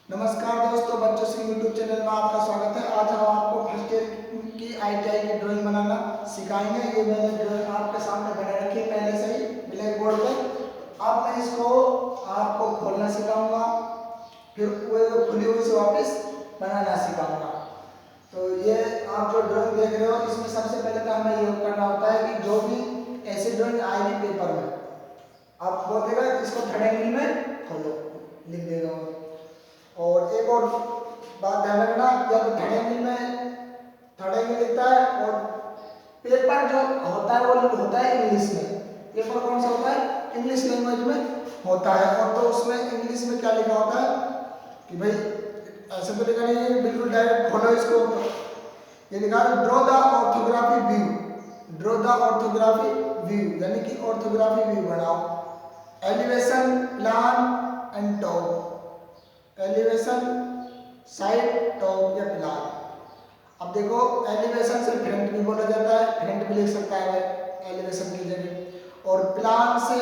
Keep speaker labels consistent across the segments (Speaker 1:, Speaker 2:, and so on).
Speaker 1: नमस्कार दोस्तों, बच्चों सिंह यूट्यूब चैनल में आपका स्वागत है। आज हम आपको फर्स्ट ईयर की ITI की ड्राइंग बनाना सिखाएंगे। ये मैंने ड्राइंग आपके सामने बना रखी है पहले से ही ब्लैक बोर्ड पर। अब मैं इसको आपको खोलना सिखाऊंगा, फिर वो खुली हुई से वापस बनाना सिखाऊंगा। तो ये आप जो ड्राइंग देख रहे हो, इसमें सबसे पहले तो हमें ये करना होता है कि जो भी ऐसी ड्राइंग आएगी पेपर में, आप बोलेगा इसको थर्ड एंगल में खोलो, लिख देगा। और एक और बात ध्यान रखना, जब थर्ड एंगल में थर्ड एंगल लिखता है और पेपर जो होता है वो होता है इंग्लिश में। पेपर कौन सा होता है? इंग्लिश लैंग्वेज में होता है। और तो उसमें इंग्लिश में क्या लिखा होता है कि भाई ऐसे तो लिखा नहीं है, बिल्कुल डायरेक्ट खोलो इसको। ये लिखा है draw the orthography view, draw the orthography view, यानी कि ऑर्थोग्राफी व्यू बनाओ। Elevation, plan and top, elevation, side, top या प्लान। अब देखो, एलिवेशन से फ्रंट भी बोला जाता है, फ्रंट भी लिख सकता है एलिवेशन की जगह। और प्लान से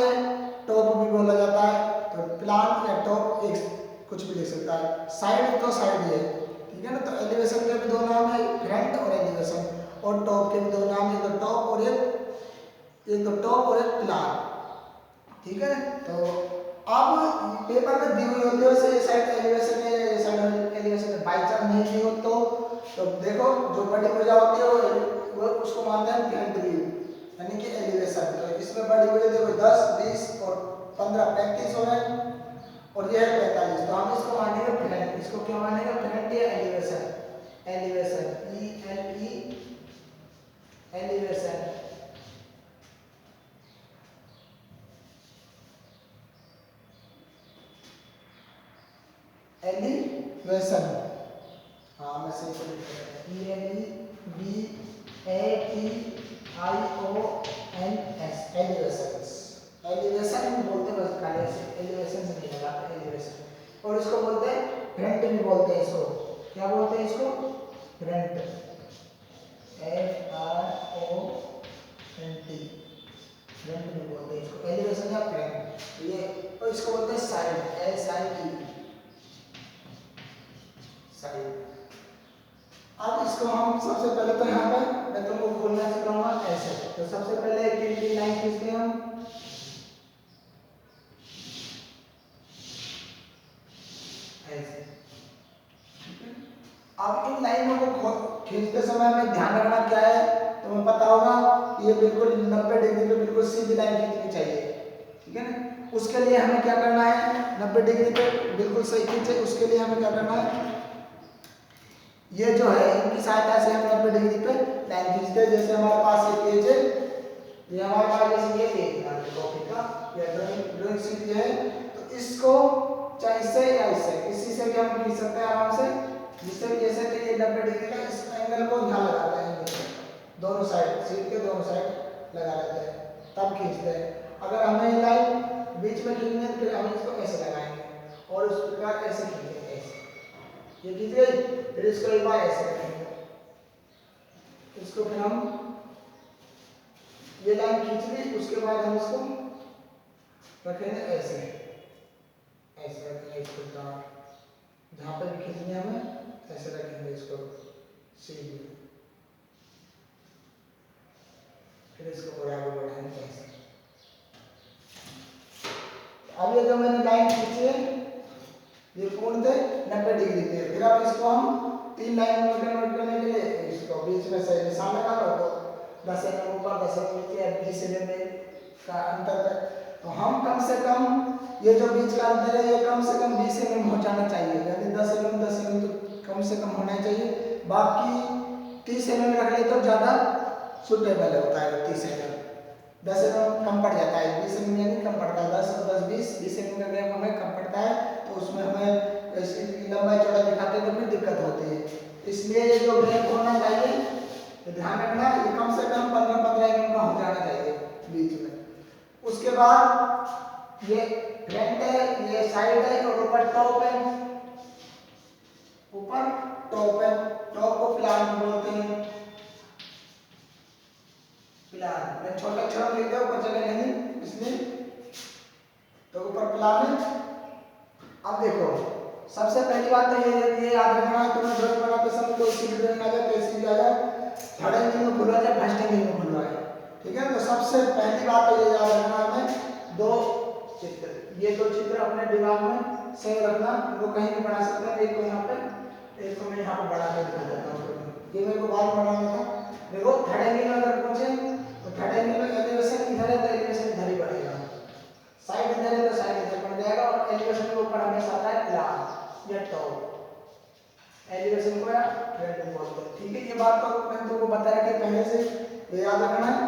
Speaker 1: टॉप भी बोला जाता है, तो प्लान या टॉप एक कुछ भी लिख सकता है। साइड तो साइड ही है, ठीक है ना। तो एलिवेशन के भी दो नाम है, फ्रंट और एलिवेशन। और टॉप के भी दो नाम है, एक तो टॉप और एक तो टॉप और एक प्लान, ठीक है। तो अब पेपर में दी हुई होती है वैसे ये साइड एलिवेशन है, ये साइड एलिवेशन है। बाई चांस नहीं दी हो तो देखो जो बड़ी भुजा होती है वो उसको मानते हैं फ्रंट व्यू, यानी कि एलिवेशन। तो इसमें बड़ी भुजा देखो 10, 20 और 15, 35 हो रहे हैं, और ये है 45। तो हम इसको मानेंगे फ्रंट। इसको क्या मानेंगे? फ्रंट या elevation. Elevation, ELE, elevation. Elevation, हाँ मैं सही से लिख रहा हूँ, ELEVATIONS, एलिवेशंस। एलिवेशन बोलते हैं बस, खाली से एलिवेशन से नहीं लगाते, एलिवेशन। और इसको बोलते हैं फ्रंट भी बोलते हैं। इसको क्या बोलते हैं? इसको फ्रंट, FRONT, फ्रंट भी बोलते हैं इसको, एलिवेशन या फ्रंट ये। और इसको बोलते हैं साइड, SIDE, साइड। अब इसको हम सबसे पहले तो यहाँ पर मैं तुमको खोलना सिखाऊंगा ऐसे। तो सबसे पहले एक लाइन खींचते हैं हम ऐसे। अब इन लाइनों को खींचते समय में ध्यान रखना क्या है, तुम्हें पता होगा कि ये बिल्कुल 90 डिग्री पे बिल्कुल सीधी लाइन खींचनी चाहिए, ठीक है ना। उसके लिए हमें क्या करना है? 90 डिग्री पे बिल्कुल सही खींचे। उसके लिए हमें क्या करना है? ये जो है इनकी सहायता से हम 90 डिग्री पे लाइन खींचते हैं। जैसे हमारे पास ये पेज है, ये हमारे पास जैसे ये पेज है कॉपी का या ड्राइंग शीट है, तो इसको चाहे इससे या इससे किसी से भी हम खींच सकते हैं आराम से, जिससे कि जैसे कि ये 90 डिग्री का इस एंगल को यहाँ लगाते हैं, दोनों साइड शीट के दोनों साइड लगा लेते हैं, तब खींचते हैं। अगर हमें लाइन बीच में खींचनी है तो हम इसको ऐसे लगाएंगे और उस प्रकार ऐसे खींचेंगे, ऐसे ये खींच गई। फिर इसको एक बार ऐसे रखेंगे, इसको फिर हम ये लाइन खींच ली, उसके बाद हम इसको रखेंगे ऐसे, ऐसे रखेंगे इसको जहाँ पे भी खींचनी है हमें ऐसे रखेंगे इसको सीधी। फिर इसको बराबर बढ़ाएंगे ऐसे। अब ये जो मैंने लाइन खींची है ये पूर्ण थे 90 डिग्री पे। फिर अब इसको हम 3 लाइन में कन्वर्ट करने के लिए इसको बीच में से निशान लगा लो, तो 10 mm ऊपर 10 mm नीचे या 20 mm का अंतर है। तो हम कम से कम ये जो बीच का अंतर है ये कम से कम 20 mm हो जाना चाहिए, यानी 10 mm तो कम से कम होना चाहिए। बाकी 30 mm रख ले तो ज़्यादा सुटेबल होता है। 30 mm, 10 mm कम पड़ जाता है, 20 mm यानी कम पड़ता है। 10 और 10 20 mm का गैप हमें कम पड़ता है, तो उसमें हमें लंबाई चौड़ाई दिखाते हैं तो फिर दिक्कत होती है। इसलिए ये जो गैप होना चाहिए तो ध्यान रखना, ये कम से कम 15-15 mm का हो जाना चाहिए बीच में। उसके बाद ये फ्रंट है, ये साइड है और ऊपर टॉप है, ऊपर टॉप है। टॉप को प्लान बोलते हैं, प्लान। मैं छोटा अक्षर लिख दिया, ऊपर जगह नहीं इसलिए, तो ऊपर प्लान है। अब देखो सबसे पहली बात तो ये याद रखना है, तुम्हें ड्राइंग बनाते समय कोई सी ड्राइंग आ जाए, कैसी भी आ जाए, थर्ड एंगल में खुलवा जाए, फर्स्ट एंगल में खुलवा है, ठीक है। तो सबसे पहली बात तो ये याद रखना है हमें, दो चित्र, ये दो चित्र अपने दिमाग में सेव रखना, वो कहीं भी बना सकते हैं। एक को यहाँ पे, एक को मैं यहाँ पे बना के दिखा देता हूँ, ये मेरे को बाद में बनाना था। देखो थर्ड एंगल में अगर पहुंचे तो थर्ड एंगल में एलिवेशन इधर है तो एलिवेशन इधर ही बढ़ेगा, साइड इधर है तो साइड इधर बढ़ जाएगा, और एलिवेशन के ऊपर हमेशा आता है प्लान या टॉप, एलिवेशन को या फ्रंट बोलते हैं, ठीक है। ये बात तो मैंने तुमको बताया कि पहले से ये याद रखना है।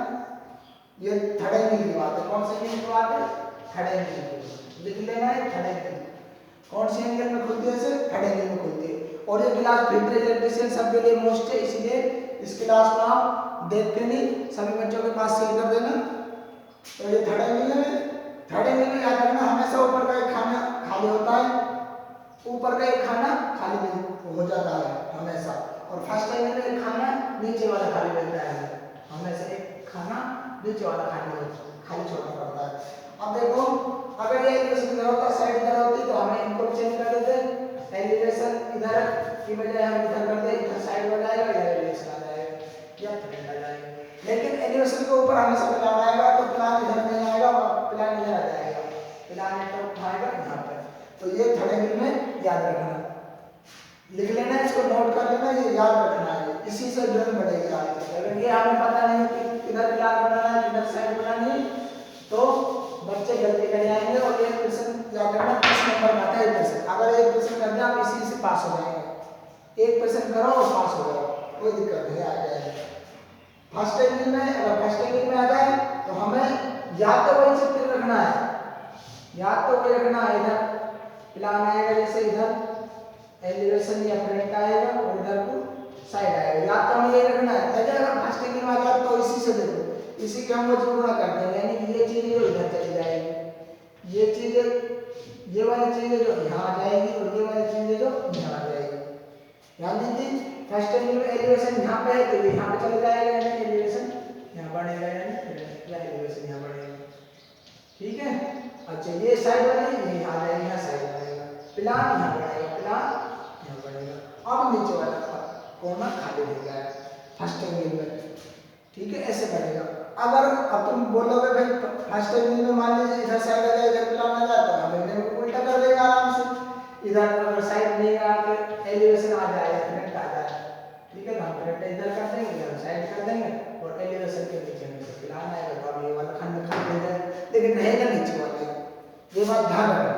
Speaker 1: ये थर्ड एंगल की बात है, कौन से एंगल की बात है, थर्ड एंगल की, लिख लेना है थर्ड एंगल, कौन सी एंगल में खुलती है, इसे थर्ड एंगल में खुलती है। और ये क्लास फिल्टर इलेक्ट्रिशियन सबके लिए मोस्ट है, इसलिए इस क्लास को आप देख के नहीं सभी बच्चों के पास शेयर कर देना। तो ये थर्ड एंगल में, थर्ड एंगल में याद रखना हमेशा ऊपर का एक खाना खाली होता है, ऊपर का एक खाना खाली हो जाता है हमेशा, और फर्स्ट एंगल में एक खाना नीचे वाला खाली रहता है, हमेशा एक खाना नीचे वाला खाली छोड़ना पड़ता है। अब देखो अगर ये एलिवेशन इधर होता, साइड इधर होती, तो हमें इनको चेंज कर देते, एलिवेशन इधर की बजाय हम इधर कर दे, इधर साइड हो जाएगा, इधर एलिवेशन आ जाएगा या फ्रंट आ जाएगा। लेकिन एलिवेशन के ऊपर हमेशा प्लान आएगा, तो प्लान इधर नहीं आएगा, प्लान इधर आ जाएगा, प्लान नेटवर्क आएगा यहाँ पर। तो ये थर्ड एंगल में याद रखना, लिख लेना, इसको नोट कर लेना, ये याद रखना है, इसी से ड्राइंग बढ़ेगी आगे। अगर ये हमें पता नहीं कि किधर प्लान बनाना है, किधर साइड बनानी है, तो बच्चे गलती कर जाएंगे। और एक क्वेश्चन याद रखना 30 नंबर का आता है, एक क्वेश्चन, अगर एक क्वेश्चन कर दिया आप इसी से पास हो जाएंगे, एक क्वेश्चन करो और पास हो जाओ, कोई दिक्कत नहीं, आ जाएगा। फर्स्ट एंगल में, अगर फर्स्ट एंगल में आ जाए तो हमें या तो वही चित्र रखना है, या तो वही रखना है, इधर प्लान आएगा जैसे इधर एलिवेशन या फ्रंट आएगा और इधर को साइड आएगा, या तो हमें ये रखना है। अगर फर्स्ट एंगल में आ गया तो इसी से देखो, इसी के हम वजन गुणा कर देंगे, यानी कि ये चीज जो इधर चली जाएगी, ये चीज, ये वाली चीज जो यहाँ आ जाएगी, और ये वाली चीज जो यहाँ आ जाएगी। ध्यान दीजिए फर्स्ट एंगल में एलिवेशन यहाँ पे है तो ये यहाँ पे चला जाएगा, यानी एलिवेशन यहाँ बढ़ेगा, यानी एलिवेशन यहाँ बढ़ेगा, ठीक है। अच्छा ये साइड वाली ये यहाँ आ जाएगी, यहाँ साइड आएगा, प्लान यहाँ बढ़ेगा, प्लान यहाँ बढ़ेगा। अब नीचे वाला कोना खाली रह गया फर्स्ट एंगल में, ठीक है, ऐसे बढ़ेगा। अगर अब तुम बोलोगे भाई फर्स्ट एंगल में मान लीजिए इधर साइड आ जाए, इधर प्लान आ जाए, तो हमें उल्टा कर देगा आराम से, इधर अगर साइड नहीं आके एलिवेशन आ जाए, फ्रंट आ जाए, ठीक है, तो हम फ्रंट इधर कर देंगे, इधर साइड कर देंगे, और एलिवेशन के नीचे में से प्लान आएगा, तो अब ये वाला खंड खाली हो जाए, लेकिन रहेगा नीचे वाला, ये बात ध्यान रखना,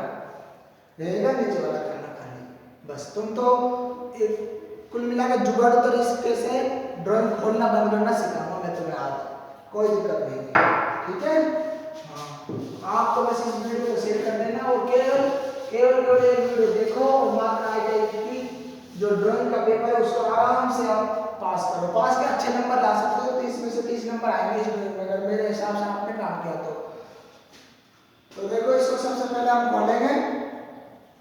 Speaker 1: रहेगा नीचे वाला खंड खाली। बस तुम तो कुल मिलाकर जुगाड़ तरीके से ड्राइंग खोलना बंद करना सिखाऊंगा मैं तुम्हें आज, कोई दिक्कत नहीं है, ठीक है। हाँ आप तो बस इस वीडियो को शेयर कर देना, और केवल एक वीडियो देखो, और मात्र आई की जो ड्राइंग का पेपर है उसको आराम से आप पास करो, पास के अच्छे नंबर ला सकते हो, 30 में से 30 नंबर आएंगे इस ड्राइंग में, अगर मेरे हिसाब से आपने काम किया तो देखो इसको सबसे पहले हम खोलेंगे,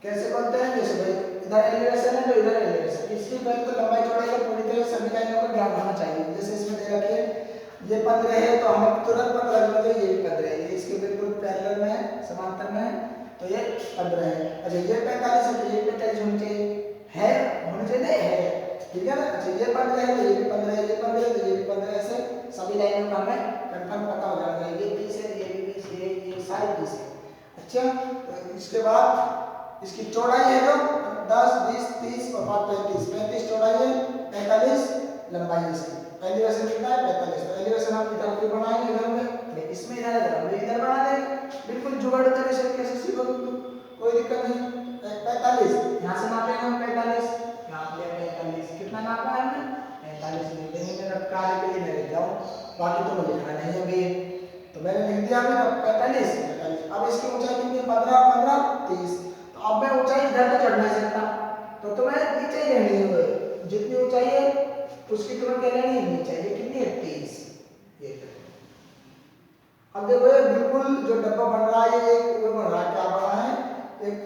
Speaker 1: कैसे खोलते हैं, जैसे भाई इधर एलिवेशन है तो इधर एलिवेशन, इसकी पहले तो लंबाई चौड़ाई का पूरी तरह सभी लाइनों का ज्ञान होना चाहिए। जैसे इसमें दे रखी है ये 15 है तो हमें तुरंत पता लगना चाहिए ये भी 15 है, ये इसके बिल्कुल पैरेलल में है, समांतर में है, तो ये 15 है। अच्छा ये 45 है तो ये 45 होनी चाहिए, है होनी चाहिए, है, ठीक है ना। अच्छा ये 15 है तो ये भी 15 है, ये 15 है तो ये भी 15, ऐसे सभी लाइनों का हमें कंफर्म पता हो जाना चाहिए, ये 30 है, ये भी 20 है, ये सारी 20 है। अच्छा तो इसके बाद इसकी चौड़ाई है जो 10, 20, 30 और 35, 35 चौड़ाई है, 45 लंबाई इसकी, एलिवेशन कितना है 45, तो एलिवेशन हम इधर पे बनाएंगे, इधर में इसमें इधर इधर बना देंगे, बिल्कुल जुगाड़ तरीके से सीखो तुम, कोई दिक्कत नहीं। 45 यहाँ से नापेंगे हम, 45 नाप लिया, 45 कितना नापा है हमने 45 लिख देंगे, मेरा कार्य के लिए मैं लिख जाऊँ, बाकी तो मुझे लिखना नहीं है अभी, तो मैंने लिख दिया मेरा 45। अब इसकी ऊंचाई कितनी है 15, 15, 30, तो अब मैं ऊंचाई इधर तो चढ़ नहीं सकता, तो तुम्हें नीचे ही रहनी है, जितनी ऊंचाई है उसकी तुम्हें क्या लेनी है नीचे, ये कितनी है 30, ये अब देखो ये बिल्कुल जो डब्बा बन रहा है ये वो बन रहा है, क्या बना है एक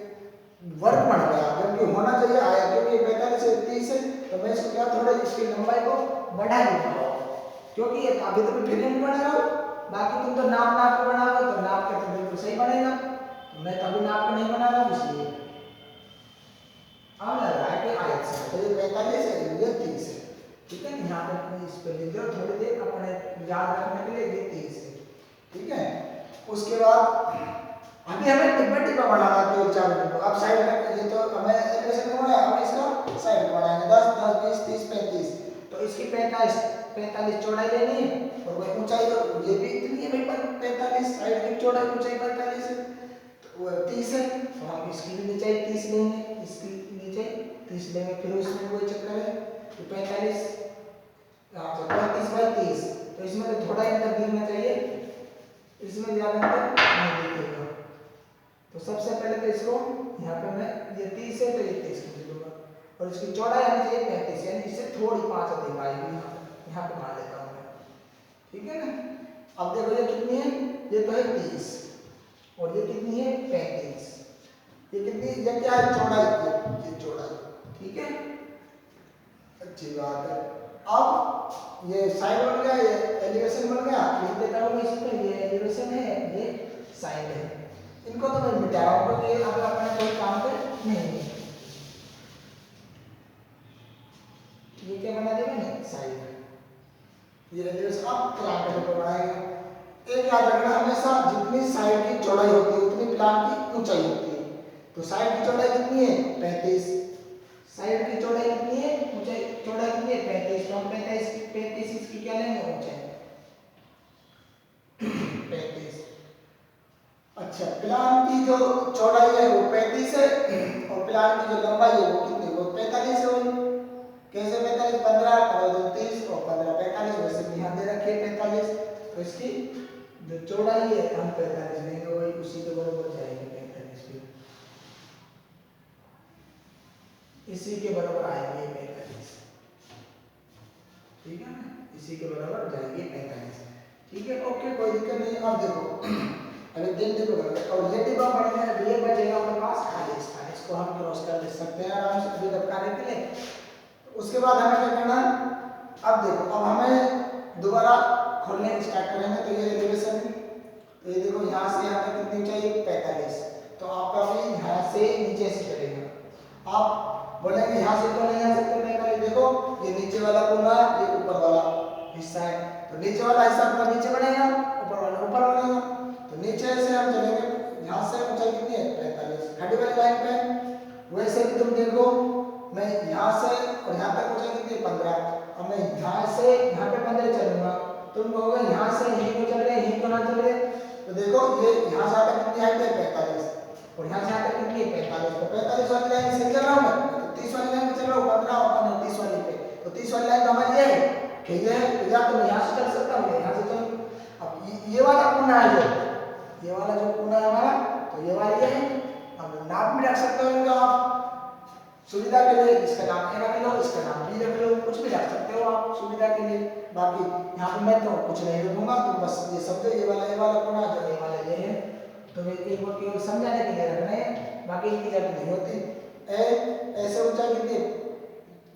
Speaker 1: वर्ग बन गया, जबकि होना चाहिए आया, क्योंकि 45 से 30 है, तो मैं इसको क्या थोड़ा इसकी लंबाई को बढ़ा दूंगा, क्योंकि ये अभी तो फिर नहीं बनेगा, बाकी तुम तो नाप के बनाओगे तो नाप के तो बिल्कुल सही बनेगा, मैं तो अभी नाप के नहीं बना रहा हूँ इसलिए। अब लग रहा है कि आयत से तो ये 45 है, ये 30 है। ठीक है, यहाँ पे अपने इस पे लिख दो थोड़ी देर अपने याद रखने के लिए, ये 30 है। ठीक है, उसके बाद अभी हमें डिब्बा डिब्बा बनाना है, केवल 4 डिब्बा। अब साइड में ये तो हमें एलिवेशन में बनाया, अब इसका साइड बनाएंगे 10 10 20 30 35। तो इसकी 45 चौड़ाई लेनी है और वही ऊंचाई, तो ये भी इतनी है भाई 45, साइड की चौड़ाई ऊंचाई 45 है, तो वो 30 है। तो हम इसकी भी ऊंचाई 30 लेंगे, इसकी नीचे 30 लेंगे, फिर उसमें वही चक्कर है तो 45 यहाँ से 35 बाई 30। तो इसमें तो थोड़ा ही अंतर गिरना चाहिए, इसमें ज्यादा अंतर नहीं दिखेगा। तो सबसे पहले तो इसको यहाँ पे मैं ये 30 है तो ये 30 लिख दूंगा और इसकी चौड़ाई आनी चाहिए 35, यानी इससे थोड़ी 5 अधिक आएगी, यहाँ पे मान लेता हूँ मैं। ठीक है ना, अब देखो ये कितनी है, ये तो है 30 और ये कितनी है 35, ये कितनी, ये क्या है चौड़ाई, ये चौड़ाई। ठीक है, अच्छी बात है। अब ये साइड बन गया, ये एलिवेशन बन गया, लिख देता हूँ मैं इसमें, ये एलिवेशन है, ये साइड है। इनको तो मैं मिटा रहा हूँ क्योंकि अगर अपने कोई काम पे नहीं है। ये क्या बना दिया मैंने, साइड। ये एलिवेशन अब प्लान के ऊपर बनाएंगे। एक याद रखना हमेशा, जितनी साइड की चौड़ाई होती है उतनी प्लान की ऊंचाई होती है। तो साइड की चौड़ाई कितनी है 35, साइड की चौड़ाई कितनी है, ऊंचाई चौड़ाई कितनी है 35, तो हम 35 इसकी क्या लेंगे ऊंचाई 35। अच्छा, प्लान की जो चौड़ाई है वो 35 है और प्लान की जो लंबाई है वो कितनी, वो 45 है। कैसे 45, 15 और 2 30 और 15 45, वैसे भी यहाँ दे रखे 45, तो इसकी जो चौड़ाई है हम 45 लेंगे, वही उसी के बराबर जाएगी 45 भी, इसी के बराबर आएगी 45। ठीक है ना, इसी के बराबर जाएगी 45। ठीक है, ओके, कोई दिक्कत नहीं। अब देखो अभी 3 डिब्बे बन गए और ये डिब्बा बन गया, ये बचेगा अपने पास खाली स्थान, इसको हम क्रॉस कर ले सकते हैं आराम से अभी दबकाने के लिए। उसके बाद हमें क्या करना है, अब देखो अब हमें दोबारा खोलने स्टार्ट करेंगे। तो ये एलिवेशन है, तो ये देखो यहाँ से हमें कितनी चाहिए 45, तो आपका भी यहाँ से नीचे से चलेगा। आप बोलेंगे यहाँ से तो नहीं आ सकते, मैं पहले देखो ये नीचे वाला कोना, ये ऊपर वाला हिस्सा है, तो नीचे वाला हिस्सा अपना नीचे बनेगा, ऊपर वाला ऊपर बनेगा। तो नीचे से हम चलेंगे, यहाँ से ऊंचाई कितनी है 45, खड़ी वाली लाइन पे। वैसे भी तुम देखो मैं यहाँ से और यहाँ तक ऊंचाई कितनी है 15, अब मैं यहाँ से यहाँ पे 15 चलूंगा, तुम कहोगे यहाँ से यहीं को चल रहे यहीं को ना चल रहे। तो देखो ये यहाँ से आता कितनी हाइट है 45 और यहाँ से आता कितनी है 45, तो 45 वाली लाइन से चल रहा हूँ मैं, तो 30 वाली लाइन पे चल रहा हूँ, 15 और 15 30 वाली पे। तो 30 वाली लाइन तो हमारी ये है कि ये है, या तो मैं यहाँ से चल सकता हूँ, यहाँ से चल। अब ये वाला कोना है, जो ये वाला जो कोना है हमारा, तो ये वाली है। अब नाम भी रख सकते हो इनका आप सुविधा के लिए, इसका नाम ए रख लो, इसका नाम बी रख लो, कुछ भी रख सकते हो आप सुविधा के लिए। बाकी यहाँ पे मैं तो कुछ नहीं रखूंगा, तो बस ये समझो ये वाला कोना जो ये वाला ये है, तो मैं एक बार केवल समझाने के लिए रखना है, बाकी इनकी जरूरत नहीं होती। ए ऐसे ऊंचाई कितनी,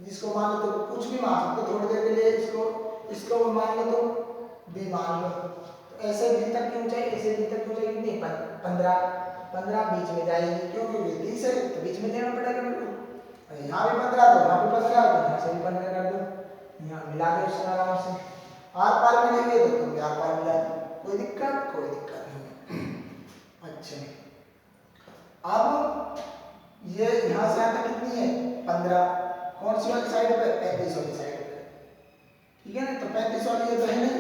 Speaker 1: जिसको मान लो तो कुछ भी मान सकते थोड़ी देर के लिए, इसको मान लो तो बी मान लो, तो ऐसे बी तक की ऊंचाई, ऐसे बी तक की ऊंचाई कितनी 15 बीच में जाएगी, क्योंकि ये 30 है तो बीच में लेना पड़ेगा मेरे को। यहाँ भी 15 तो यहाँ पे 15 तो यहाँ से भी 15 कर दो, यहाँ मिला दो इसको आराम से, आर पार मिलेंगे तो तुम भी आर पार मिला दो, कोई दिक्कत नहीं। अच्छा, अब ये यहाँ से आता कितनी है 15, कौन सी वाली साइड पे 35 वाली साइड पे। ठीक है ना, तो 35 वाली ये तो है नहीं,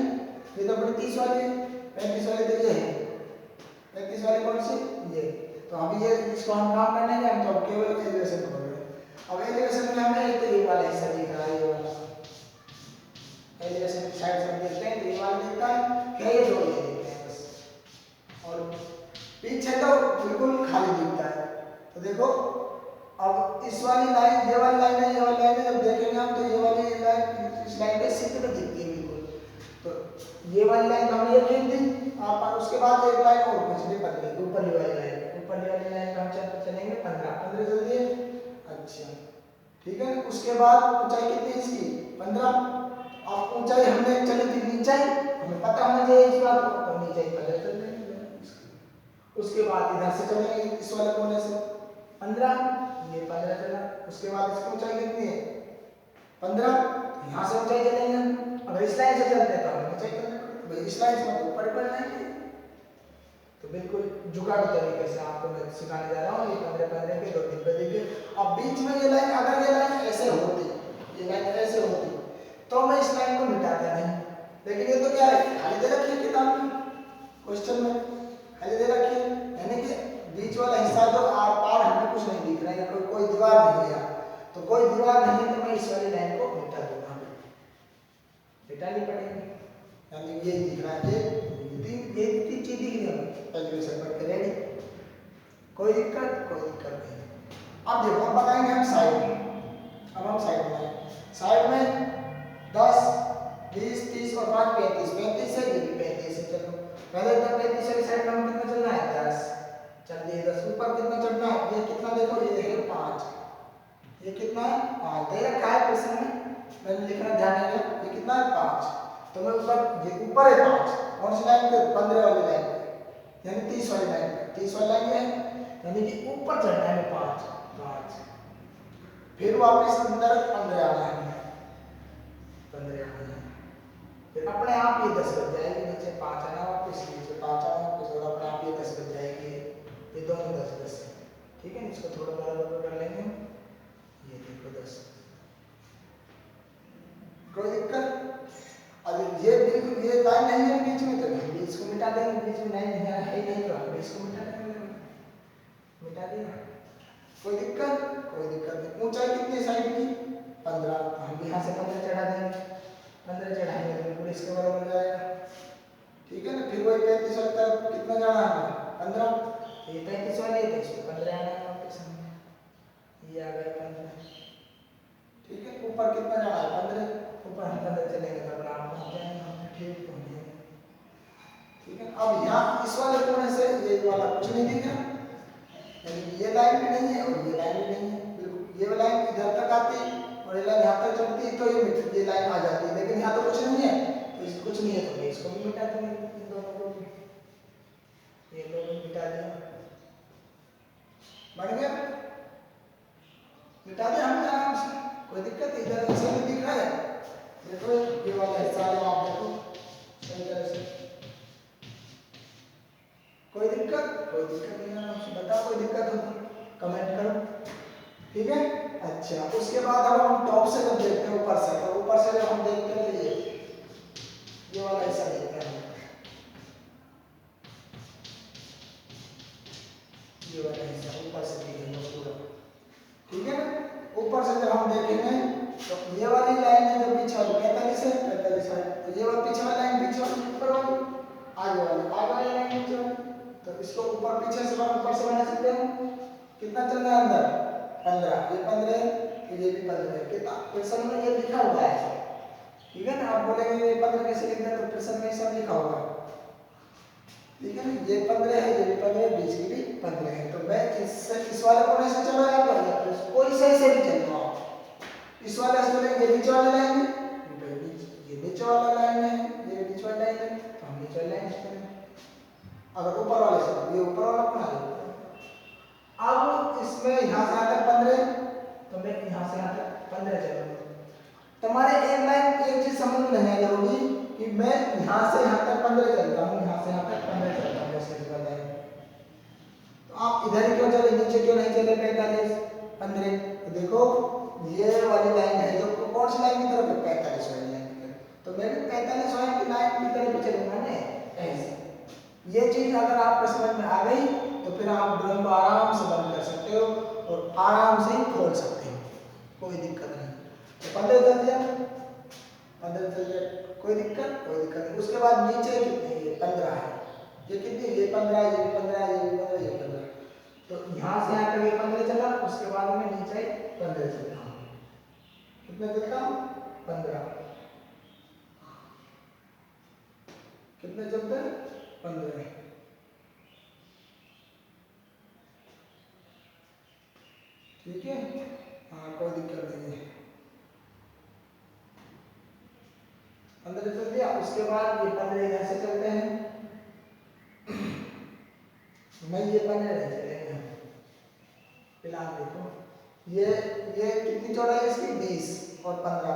Speaker 1: ये तो अपनी 30 वाली है, 35 वाली तो ये है, 35 वाली कौन सी ये। तो अभी ये इसको हम काम करने हैं, हम तो केवल एलिवेशन खोल रहे हैं। अब एलिवेशन में हमें एक तो ये वाला हिस्सा दिख रहा है, ये वाला एलिवेशन की साइड से हम देखते हैं तो ये वाला दिखता है क्या, ये दो ये दिखते हैं बस, और पीछे तो बिल्कुल खाली दिखता है। तो देखो अब इस वाली लाइन, ये वाली लाइन है, ये वाली लाइन है, जब देखेंगे हम तो ये वाली लाइन इस लाइन पे सीधे पे दिखती है बिल्कुल। तो ये वाली लाइन तो हमने ये खींच दी, आप उसके बाद एक लाइन और खींचनी पड़ेगी, ऊपर वाली लाइन पे हम चलेंगे 15 जल्दी है। अच्छा, ठीक है, उसके बाद ऊंचाई कितनी है इसकी 15। अब ऊंचाई हमने चली थी नीचे, हमें पता होना चाहिए इस बात को, तो नीचे 15 चल रहे हैं। उसके बाद इधर से चलेंगे इस वाले कोने से 15, ये 15 चला। उसके बाद इसकी ऊंचाई कितनी है 15, यहाँ से ऊंचाई चलेंगे हम। अगर इस लाइन से चलते हैं तो हमें ऊंचाई करनी पड़ेगी भाई, इस लाइन से ऊपर ऊपर जाएंगे। तो बिल्कुल जुगाड़ तरीके से आपको मैं सिखाने जा रहा हूँ। ये 15 15 के 2 डिब्बे देखिए। अब बीच में ये लाइन, अगर ये लाइन ऐसे होती, ये लाइन ऐसे होती तो मैं इस लाइन को मिटाता नहीं, लेकिन ये तो क्या है खाली दे रखी है किताब में, क्वेश्चन में खाली दे रखी है, यानी कि बीच वाला हिस्सा जो आर पार हमें कुछ नहीं दिख रहा है, कोई दीवार नहीं है। तो कोई दीवार नहीं है तो मैं इस वाली लाइन को मिटा दूंगा, मिटानी पड़ेगी। यानी ये दिख रहा है, ये तीन चीज दिख रही है पहले से पढ़ के रेडी, कोई दिक्कत नहीं। अब देखो हम बनाएंगे हम साइड। अब हम साइड बनाएंगे। साइड में 10 20 30 और 5 35 35 है, ये भी 35 है। चलो पहले तो 35 वाली साइड में हम कितना चलना है 10, चलिए 10 ऊपर कितना चढ़ना है, ये कितना देखो ये है 5, ये कितना है 5 दे रखा है क्वेश्चन में, मैंने लिखना ध्यान है, ये कितना है 5। तो मैं ऊपर, ये ऊपर है 5, कौन सी लाइन पे 15 वाली लाइन पे, यानी 30 वाली लाइन पे, 30 वाली लाइन है, यानी कि ऊपर चढ़ना है 5 5, फिर वापस अंदर 15 आना है, 15 आना है, फिर अपने आप ये 10 बज जाएगी, नीचे 5 आना वापस, नीचे 5 आना वापस, और अपने आप ये 10 बज जाएगी, ये दोनों 10 10 है। ठीक है, इसको थोड़ा बराबर कर लेंगे, ये देखो 10, कोई दिक्कत। अब ये बिल्कुल ये लाइन नहीं है बीच में, तो बीच को मिटा देंगे, बीच में लाइन नहीं है ही नहीं, तो हम इसको मिटा देंगे, मिटा दिया, कोई दिक्कत नहीं। ऊंचाई कितनी साइड की 15, हम यहाँ से 15 चढ़ा देंगे, 15 चढ़ाएंगे तो बिल्कुल इसके बराबर हो जाएगा। ठीक है ना, फिर वही 35 वाली तरफ कितना जाना है 15, ये 35 वाली है तो इसको 15 आना है वापस, ये आ गया 15। ठीक है, ऊपर कितना जाना है 15, ऊपर हम 15 चलेंगे तो अपना आप पहुंच जाएंगे, हम ठीक पहुंच जाएंगे। ठीक है, अब यहाँ इस वाले कोने से ये वाला कुछ नहीं दिख रहा, यानी ये लाइन भी नहीं है और ये लाइन भी नहीं है, बिल्कुल ये लाइन इधर तक आती और ये लाइन यहाँ तक चलती तो ये लाइन आ जाती है, लेकिन यहाँ तो कुछ नहीं है, तो इस कुछ नहीं है तो मैं इसको भी मिटा दूंगा, इन दोनों को भी, ये दोनों मिटा दिया, बन गया, मिटा दिया हमने आराम से, कोई दिक्कत नहीं। इधर ऐसे नहीं दिख रहा है, देखो ये वाला हिस्सा है, आप देखो सही तरह से, कोई दिक्कत नहीं है, आपसे बताओ कोई दिक्कत हो तो कमेंट करो। ठीक है, अच्छा उसके बाद अब हम टॉप से जब देखते हैं ऊपर से, तो ऊपर से जब हम देखते हैं ये वाला हिस्सा देखते हैं, ये वाला हिस्सा ऊपर से देखेंगे पूरा। ठीक है ना, ऊपर से जब हम देखेंगे तो ये वाली लाइन है जो पीछे वाली 45 है, 45 है, तो ये वाली पीछे वाली लाइन, पीछे वाली ऊपर वाली, आगे वाली लाइन नीचे वाली, तो इसको ऊपर पीछे से ऊपर से बना सकते हैं। कितना चलना है अंदर 15, ये 15 है, ये भी 15 है, कितना क्वेश्चन में ये लिखा हुआ है। ठीक है ना, आप बोलेंगे ये 15 कैसे लिखना है, तो क्वेश्चन में सब लिखा हुआ है। ठीक है ना, ये 15 है, ये भी 15 है, बीच की भी 15 है, तो मैं इस वाले कोने से चला जाता हूँ, कोई सही से भी चल रहा हूँ, इस वाले से चलेंगे, नीचे वाली लाइन है, ये नीचे वाला लाइन है, ये नीचे वाली लाइन है, तो हम नीचे वाली लाइन से चलेंगे। अगर ऊपर वाले से, ये ऊपर वाला अपना है, अब इसमें यहाँ से आता है 15, तो मैं यहाँ से आता है 15 चलूंगा। तुम्हारे एक लाइन एक चीज समझ में नहीं आ रही कि मैं यहाँ से यहाँ तक 15 चलता हूँ, यहाँ से यहाँ तक 15 चलता हूँ, जैसे तो आप इधर ही क्यों चले, नीचे क्यों नहीं चले 45 15? तो देखो ये वाली लाइन है जो कौन सी लाइन की तरफ है, 45 वाली लाइन की तरफ, तो मैं भी 45 वाली की लाइन की तरफ चलूंगा ना ऐसे। ये चीज अगर आपको समझ में आ गई तो फिर आप ड्राइंग को आराम से बंद कर सकते हो और आराम से ही खोल सकते हो, कोई दिक्कत नहीं। तो 15 चल दिया, 15 चल दिया, कोई दिक्कत नहीं। उसके बाद नीचे कितने, ये 15 है, ये कितनी, ये 15, ये भी 15, ये भी 15, ये 15, तो यहाँ से यहाँ तक ये 15 चला, उसके बाद में नीचे 15 चलता हूँ, कितने चलता हूँ 15, कितने चलते हैं 15। ठीक है, हाँ कोई दिक्कत नहीं है, 15 चल दिया। उसके बाद ये 15 इधर से चलते हैं, मैं ये 15 नहीं चलेंगे, फिलहाल देखो ये कितनी चौड़ाई है इसकी 20 और 15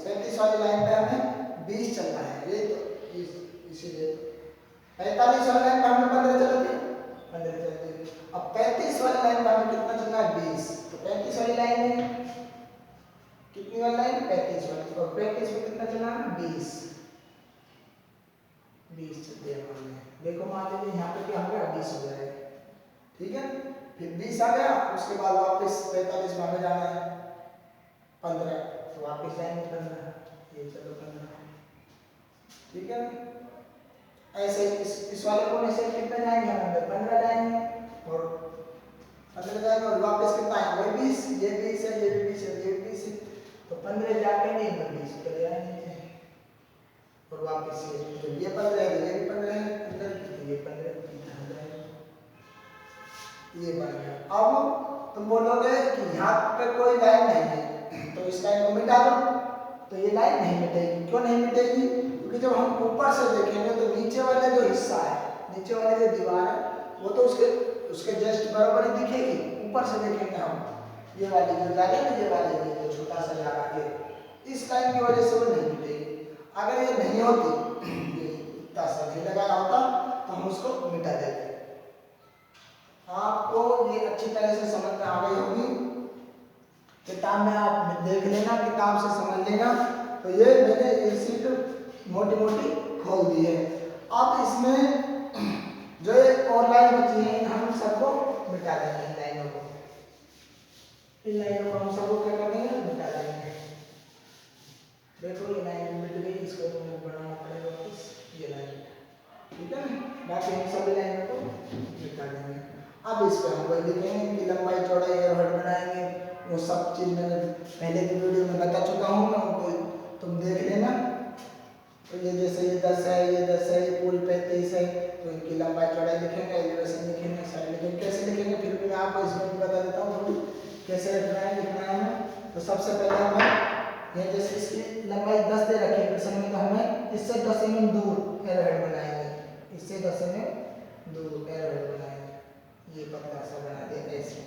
Speaker 1: 35 वाली लाइन पे हमें 20 चलना है। ये तो इसीलिए 45 वाली लाइन पे हमें 15 चलती है, 15 चलती है। अब 35 वाली लाइन पे हमें कितना चलना है 20। तो 35 वाली लाइन में कितनी वाली लाइन 35 वाली, और 35 में कितना चलना है 20 चलती है मान लीजिए। देखो मान लीजिए यहाँ पे क्या हो गया 20 हो जाएगा, ठीक है। फिर 20 आ गया, उसके बाद वापस 45 में हमें जाना है 15, तो वापस जाएंगे 15, ये चलो 15, ठीक है। ऐसे इस वाले कोने से कितना जाएंगे हम 15 जाएंगे और 15 जाएंगे और वापस कितना है वही 20, ये 20 है, ये भी 20 है, ये भी 20 है, तो 15 जाके नहीं 20 चले जाएंगे और वापस ये 15 है, ये भी 15 है, ये 15 ये बन गया। अब तुम बोलोगे कि यहाँ पे कोई लाइन नहीं है तो इस लाइन को मिटा दो, तो ये लाइन नहीं मिटेगी। क्यों नहीं मिटेगी? क्योंकि जब हम ऊपर से देखेंगे तो नीचे वाला जो हिस्सा है, नीचे वाली जो दीवार है वो तो उसके जस्ट बराबर ही दिखेगी। ऊपर से देखेंगे हम ये वाली जो जा रही है, ये वाली जो छोटा सा जा रहा है, इस लाइन की वजह से वो नहीं मिटेगी। अगर ये नहीं होती, ये इतना सा नहीं लगाया होता तो हम उसको मिटा देते। आपको ये अच्छी तरह से समझ में आ गई होगी, किताब में आप देख लेना, किताब से समझ लेना। तो ये मैंने ये सीट मोटी मोटी खोल दी है। अब इसमें जो एक और लाइन बची है हम सबको मिटा देंगे, इन लाइनों को, इन लाइनों को हम सबको क्या कर देंगे मिटा देंगे। देखो ये लाइन मिट गई, इसको बनाना पड़ेगा वापस, ये लाइन, ठीक है ना। बाकी हम सभी लाइनों को मिटा देंगे। अब इस पर हम वही लिखेंगे कि लंबाई चौड़ाई एरोहेड बनाएंगे, वो सब चीज़ मैंने पहले की वीडियो में बता चुका हूँ मैं, उनको तुम देख लेना। तो ये जैसे ये 10 है, ये 10 है, ये पूरी 35 है, तो इनकी लंबाई चौड़ाई लिखेंगे, एलिवेशन लिखेंगे, साइड लिखेंगे। कैसे लिखेंगे फिर भी मैं आपको इसमें भी बता देता हूँ थोड़ी कैसे लिखना है हमें। तो सबसे पहले हमें ये जैसे इसकी लंबाई 10 दे रखी है प्रश्न में, तो हमें इससे 10 mm दूर एरोहेड बनाएंगे, इससे 10 mm दूर एरोहेड बनाएंगे, ये पतला सा बना देंगे ऐसे,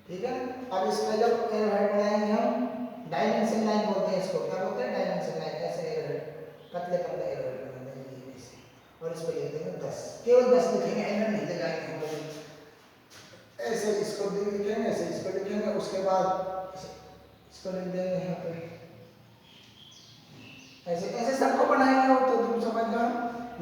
Speaker 1: ठीक है। अब इसमें जब एरोहेड बनाएंगे हम, डायमेंशन लाइन बोलते हैं इसको, क्या बोलते हैं डायमेंशन लाइन, ऐसे एरोहेड पतले पतले एरोहेड बना देंगे ऐसे, और इस पर लिख देंगे 10, केवल 10 लिखेंगे, एंड नहीं लगाएंगे हम लोग। ऐसे इसको लिखेंगे, ऐसे इसको लिखेंगे, उसके बाद इसको लिख देंगे यहाँ पे, ऐसे ऐसे सबको बनाएंगे। तो तुम समझ लो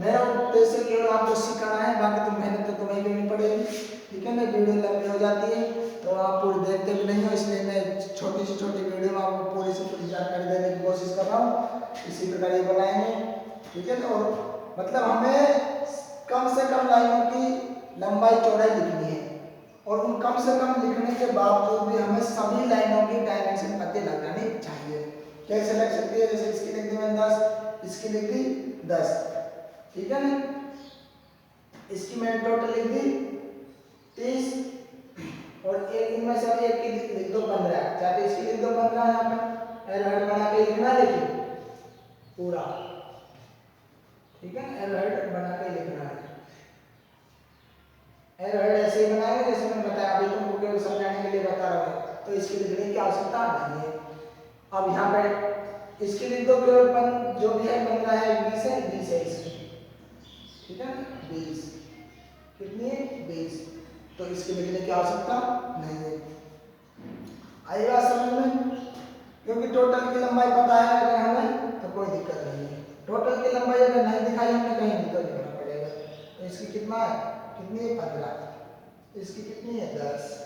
Speaker 1: मेरा उद्देश्य केवल आपको सिखाना है, बाकी तुम मेहनत तो तुम्हें करनी पड़ेगी, ठीक है ना। वीडियो लंबी हो जाती है तो आप पूरी देखते भी नहीं हो, इसलिए मैं छोटी से छोटी वीडियो में आपको पूरी से पूरी जानकारी देने की कोशिश कर रहा हूँ। इसी प्रकार ये बनाएंगे, ठीक है ना। और मतलब हमें कम से कम लाइनों की लंबाई चौड़ाई लिखनी है, और उन कम से कम लिखने के बावजूद भी हमें सभी लाइनों की डायमेंशन पते लगानी चाहिए। कैसे लग सकती है? जैसे इसकी लिख दी मैंने 10, इसकी लिख दी 10, ठीक है ना। इसकी मैंने टोटल लिख दी 30, और एक इनमें से एक की लिख दो 15, चाहे इसकी लिख दो 15, यहाँ पे एरोहेड बना के लिखना, लेकिन पूरा, ठीक है। एरोहेड बना के लिखना है, एरोहेड ऐसे ही बनाएंगे जैसे मैंने बताया, अभी तुमको केवल समझाने के लिए बता रहा हूँ, तो इसकी लिखने की आवश्यकता नहीं है। अब यहाँ पे इसकी लिख दो केवल जो भी है 15 है, 20 है, 20 है इसकी, ठीक है 20, कितनी है 20, तो इसके लिखने की आवश्यकता नहीं है। आई बात समझ में? क्योंकि टोटल की लंबाई पता है अगर हमें तो कोई दिक्कत नहीं है। टोटल की लंबाई अगर नहीं दिखाई हमने कहीं भी तो लिखना पड़ेगा। तो इसकी कितना है, कितनी है 15, इसकी कितनी है 10,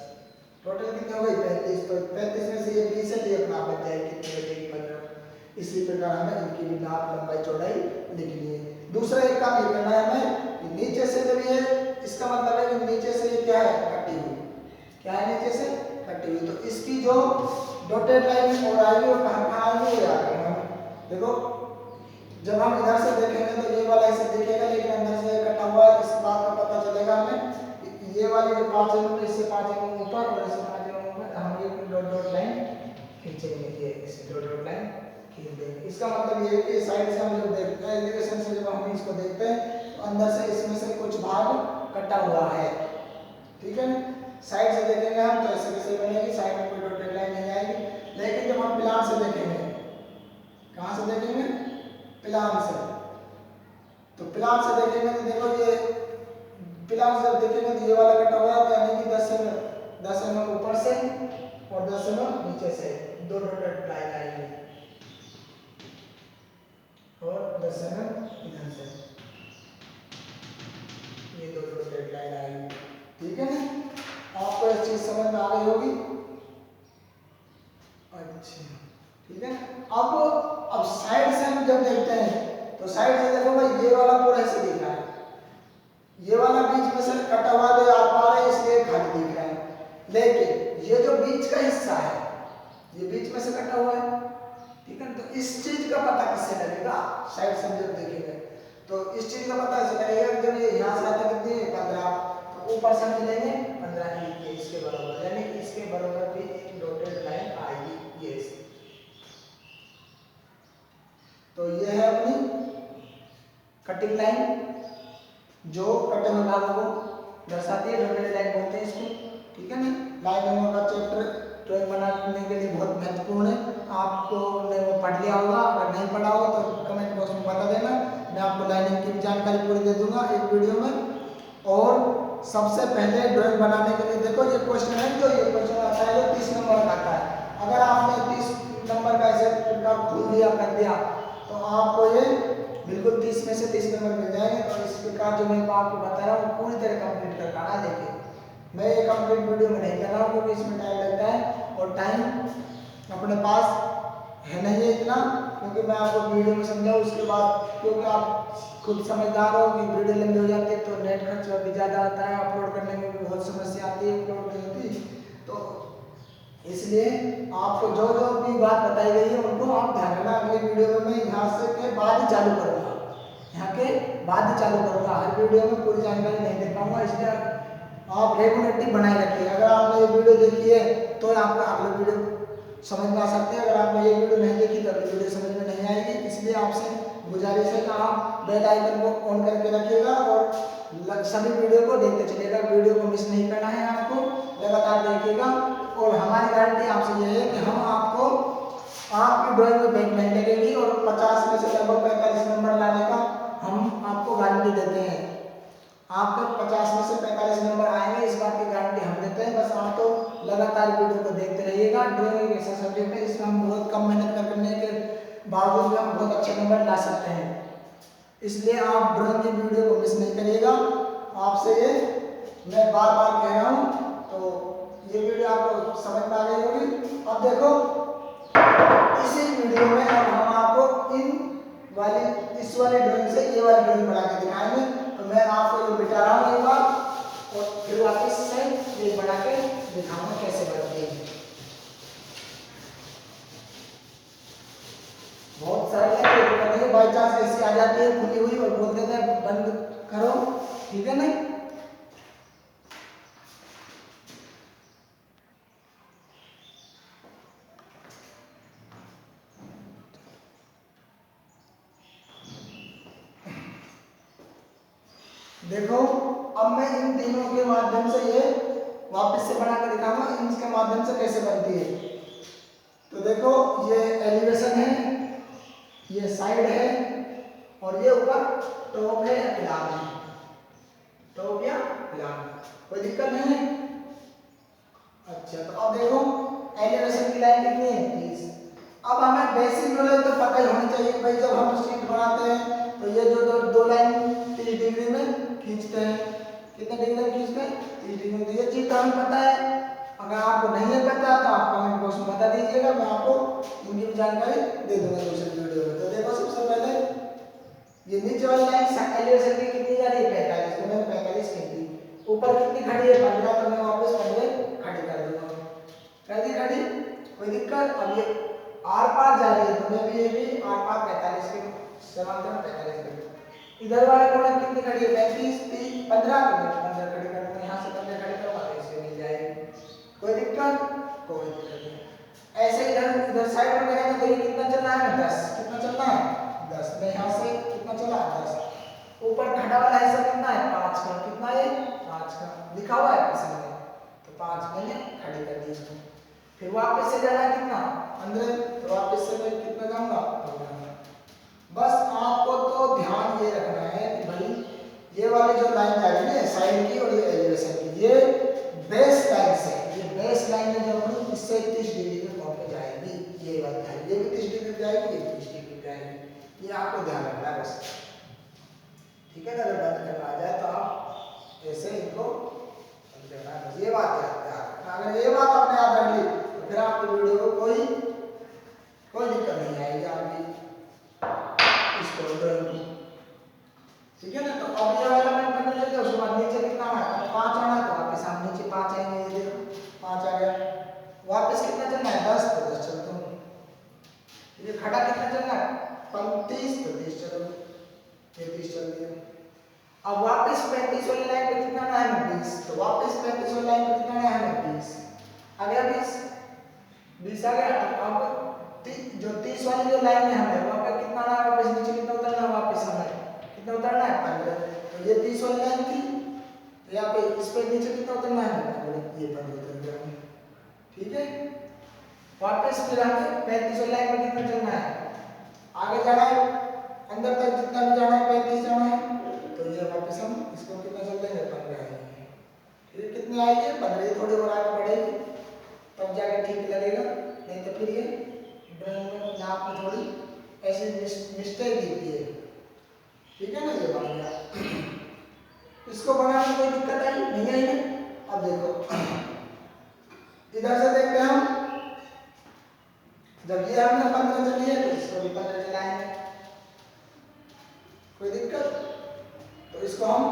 Speaker 1: टोटल कितनी हो गई 35, तो 35 में से ये 20 है, ये अपना बच जाएगी कितनी बचेगी 15। इसी प्रकार हमें इनकी भी नाप लंबाई चौड़ाई लिखनी है। दूसरा एक काम ये करना है हमें कि नीचे से जब ये, इसका मतलब है कि नीचे से ये क्या है कटी हुई, क्या है नीचे से कटी हुई, तो इसकी जो डॉटेड लाइन और आएगी वो कहाँ आएगी, ये आएगी। देखो जब हम इधर से देखेंगे तो ये वाला ऐसे दिखेगा, लेकिन अंदर से कटा हुआ है, इस बात का पता चलेगा हमें। ये वाली जो 5 mm इससे 5 mm ऊपर और इससे 5 mm ऊपर, हम ये डॉट डॉट लाइन खींचेंगे, ये इसे डॉट डॉट लाइन खींच देंगे। इसका मतलब ये है कि साइड से हम जब देखते हैं, एलिवेशन से जब हम इसको देखते हैं तो अंदर से इसमें से कुछ भाग कटा हुआ है, ठीक है ना। साइड से देखेंगे हम तो ऐसे कैसे बनेगी, साइड में कोई डॉटेड लाइन नहीं आएगी। लेकिन जब हम प्लान से देखेंगे, कहाँ से देखेंगे, प्लान से, तो प्लान से देखेंगे तो देखो ये प्लान से जब देखेंगे तो ये वाला कटा हुआ है, यानी कि 10 mm ऊपर से और 10 mm नीचे से दो डॉटेड लाइन आएगी और 10 mm इधर से ये दो डॉटेड लाइन आएगी। ठीक है ना, आपको इस चीज समझ में आ गई होगी। अच्छा ठीक है, अब साइड से हम जब देखते हैं तो साइड से देखो भाई ये वाला पूरा ऐसे दिख रहा है, ये वाला बीच में से कटा हुआ तो आर पार है इसलिए खाली दिख रहा है। लेकिन ये जो बीच का हिस्सा है ये बीच में से कटा हुआ है, ठीक है। तो इस चीज का पता किससे लगेगा, साइड से जब देखेंगे तो इस चीज का पता ऐसे लगेगा जब ये यहाँ से आता कितनी 15, तो ऊपर से हम लेंगे 15 ये इसके बराबर, यानी कि इसके बराबर भी एक डॉटेड लाइन आएगी ये से। तो ये है अपनी कटिंग लाइन जो कटे हुए भागों को दर्शाती है, डॉटेड लाइन बोलते हैं इसको। ठीक है ना, लाइनों का चैप्टर ड्राइंग बनाने के लिए बहुत महत्वपूर्ण है। आपको ने वो पढ़ लिया होगा, अगर नहीं पढ़ा हो तो कमेंट बॉक्स में बता देना, मैं आपको लाइनिंग की जानकारी पूरी दे दूंगा एक वीडियो में। और सबसे पहले ड्राइंग बनाने के लिए देखो ये क्वेश्चन है, जो ये क्वेश्चन आता है जो 30 नंबर का आता है। अगर आपने 30 नंबर का ऐसे खुल दिया कर दिया तो आपको ये बिल्कुल 30 में से 30 नंबर मिल जाएंगे। और इस प्रकार जो मैं आपको बता रहा हूँ पूरी तरह कंप्लीट कर पाना। देखिए मैं ये कंप्लीट वीडियो में नहीं कर रहा हूँ क्योंकि इसमें टाइम लगता है और टाइम अपने पास है नहीं है इतना, क्योंकि मैं आपको वीडियो में समझाऊँ उसके बाद, क्योंकि आप खुद समझदार हो कि वीडियो लंबी हो जाती है तो नेट खर्च भी ज़्यादा आता है, अपलोड करने में भी बहुत समस्या आती है, अपलोड नहीं होती। तो इसलिए आपको जो जो भी बात बताई गई है उनको आप ध्यान रखना। अगले वीडियो में मैं यहाँ से के बाद ही चालू करूँगा, यहाँ के बाद ही चालू करूँगा, हर वीडियो में पूरी जानकारी नहीं दे पाऊँगा। इसलिए आप रेगुलरिटी बनाए रखिए। अगर आपने ये वीडियो देखी है तो आपका अगले वीडियो समझ में आ सकते हैं, अगर आपने ये वीडियो नहीं देखी तो अगली वीडियो समझ में नहीं आएगी। इसलिए आपसे गुजारिश है कि आप बेल आइकन को ऑन करके रखिएगा और सभी वीडियो को देखते चलिएगा। वीडियो को मिस नहीं करना है, आपको लगातार देखिएगा। और हमारी गारंटी आपसे ये है कि हम आपको आपकी ड्राइंग में बैक नहीं लगेगी और 50 में से लगभग 45 नंबर लाने का हम आपको गारंटी देते हैं। आपको 50 में से 45 नंबर आएंगे, इस बात की गारंटी हम देते हैं। बस आप तो लगातार वीडियो को देखते रहिएगा। ड्राइंग एक ऐसा सब्जेक्ट है इसमें हम बहुत कम मेहनत करने के बावजूद भी हम बहुत अच्छे नंबर ला सकते हैं। इसलिए आप ड्राइंग की वीडियो को मिस नहीं करिएगा, आपसे ये मैं बार बार कह रहा हूँ। तो ये वीडियो आपको समझ में आ गई होगी। अब देखो इसी वीडियो में अब हम आपको इस वाली ड्राइंग से ये वाली ड्राइंग बना के दिखाएंगे। तो मैं आपको ये बिठा रहा हूँ एक बार और फिर वापस से ये बना के दिखाऊंगा कैसे बनती है। बहुत सारे हैं, बाई चांस ऐसी आ जाती है खुली हुई और बोल देते हैं बंद करो, ठीक है ना। देखो अब मैं इन तीनों के माध्यम से ये वापस से बना कर दिखाऊंगा इनके माध्यम से कैसे बनती है। तो देखो ये एलिवेशन है, ये साइड है और ये ऊपर टॉप है या प्लान है, टॉप या प्लान, कोई दिक्कत नहीं है। अच्छा तो अब देखो एलिवेशन की लाइन कितनी है 30। अब हमें बेसिक नॉलेज तो पता ही होनी चाहिए भाई, जब हम शीट बनाते हैं तो ये जो दो लाइन 30 डिग्री में खींचते हैं, कितने डिग्री में खींचते हैं 30 डिग्री में। तो ये चीज तो हमें पता है, अगर आपको नहीं है पता तो आप कमेंट बॉक्स में बता दीजिएगा, मैं आपको इनकी भी जानकारी दे दूंगा दूसरे वीडियो में। तो देखो सबसे पहले ये नीचे वाली लाइन एलिवेशन की कितनी जा रही है 45, तो मैंने 45 खींची। ऊपर कितनी खड़ी है 15, तो मैं वापस 15 खड़ी कर दूंगा, कर दी खड़ी, कोई दिक्कत। अब ये आर पार जा रही है तो मैं भी ये भी आर पार 45 के समांतर 45 कर। इधर वाले कोने कितनी खड़ी है 35, 30, 15, तो मैं 15 खड़ी कर दूंगा, यहाँ से 15 खड़ी करूंगा तो इससे मिल जाएगी, कोई दिक्कत, कोई दिक्कत नहीं। ऐसे इधर साइड में करेंगे तो ये कितना चलना है 10, कितना चलना है 10, मैं यहाँ से कितना चला 10। ऊपर खड़ा वाला हिस्सा कितना है 5 का, कितना है 5 5 का लिखा हुआ है किसी में, तो 5 मैंने खड़ी कर दी इसको। फिर वापस से जाना है कितना 15, तो वापस से मैं कितना जाऊंगा 15। बस आपको तो ध्यान ये रखना है कि भाई ये वाली जो लाइन जा रही है ना साइड की और ये एलिवेशन की, ये बेस लाइन से, ये बेस लाइन में जो अपनी इससे 30 डिग्री के कोण पे जाएगी, ये बात है, ये भी 30 डिग्री पे जाएगी, ये 30 डिग्री पे जाएगी, ये आपको ध्यान रखना है बस, ठीक है ना। अगर बंद करना आ जाए तो आप ऐसे इनको बंद करना है बस, ये बात याद रखना। अगर ये बात आपने याद रख ली तो फिर आपकी वीडियो को कोई दिक्कत नहीं आएगी आपकी इसको ड्राइंग की, ठीक है ना। तो अब ये वाला मैं बंद कर दिया, उसके बाद नीचे कितना आना है 5 आना है, तो वापस हम नीचे 5 आएंगे, ये देखो 5 आ गया। वापस कितना चलना है 10, तो 10 चलता हूँ। ये खड़ा कितना चलना है 35, तो 30 चलो, ये 30 चल दिया। अब वापस 35 वाली लाइन पे कितना आना है 20, तो वापस 35 वाली लाइन पे कितना आना है 20 आ गया, 20 आ गया। तो अब जो 30 वाली जो लाइन है हमें वहां पे कितना आना है, वापस नीचे कितना उतरना है, वापस हमें कितना उतरना है 15। तो ये 30 वाली लाइन थी, तो यहाँ पे इस पे नीचे कितना उतरना है 15, ये 15 उतर गया, ठीक है। वापस फिर हमें 35 वाली लाइन पे कितना चलना है, आगे जाना है अंदर तक जितना भी जाना है 35 जाना है, तो ये वापस हम इसको कितना चल देंगे 15 आएगी, फिर कितनी आएगी 15, थोड़ी और आगे बढ़ेगी तब जाके ठीक लगेगा, नहीं तो फिर ये ड्राइंग में नाप में थोड़ी ऐसी मिस्टेक दिखती है, ठीक है ना। ये बन गया, इसको बनाने में कोई दिक्कत आई नहीं आई ना। अब देखो इधर से देखते हैं हम, जब ये हमने 15 चली है तो इसको भी 15 चलाएंगे, कोई दिक्कत। तो इसको हम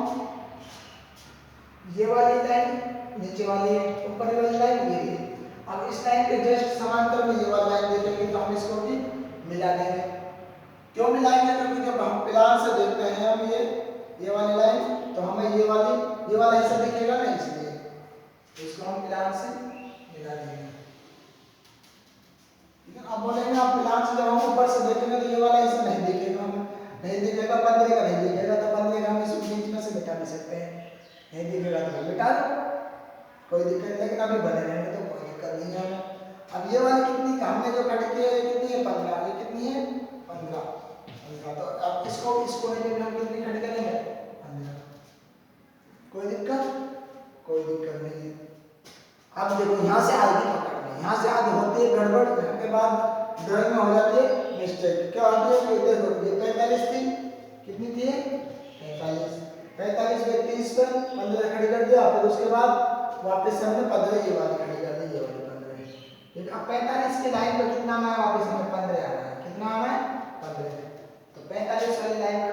Speaker 1: ये वाली लाइन नीचे वाली ऊपर वाली लाइन ये, अब इस लाइन के जस्ट समांतर में ये वाली लाइन देखेंगे तो हम इसको भी मिला देंगे। क्यों मिलाएंगे, क्योंकि जब हम प्लान से देखते हैं हम ये वाली लाइन, तो हमें ये वाला हिस्सा दिखेगा ना, इसलिए तो इसको हम प्लान से मिला देंगे, ठीक है। अब बोलेंगे आप प्लान से जब हम ऊपर से देखेंगे तो ये वाला हिस्सा नहीं दिखेगा, हमें नहीं दिखेगा 15 का नहीं दिखेगा, तो 15 का हम इस बीच में से मिटा भी सकते हैं, नहीं दिखेगा तो मिटा दो, कोई दिक्कत नहीं। लेकिन अभी बने रहेंगे तो कोई दिक्कत नहीं है हमें। अब ये वाली कितनी हमने जो खड़ी की है ये कितनी है 15, ये कितनी है 15, तो अब इसको नहीं हम कितनी खड़ी करेंगे 15, कोई दिक्कत नहीं है। अब देखो यहाँ से आगे पकड़ना है, यहाँ से आगे होती है गड़बड़, यहाँ के बाद ड्राइंग में हो जाती है मिस्टेक। क्या होती है कि देखो ये 45 थी, कितनी थी 45 पे 30 पे 15 खड़ी कर दिया, फिर उसके बाद वापस से हमने 15 ये वाली खड़ी कर दी, ये वाली 15। लेकिन अब 45 की लाइन पे कितना आना है, वापस हमें 15 आना है, कितना आना है 15, तो 45 वाली लाइन पे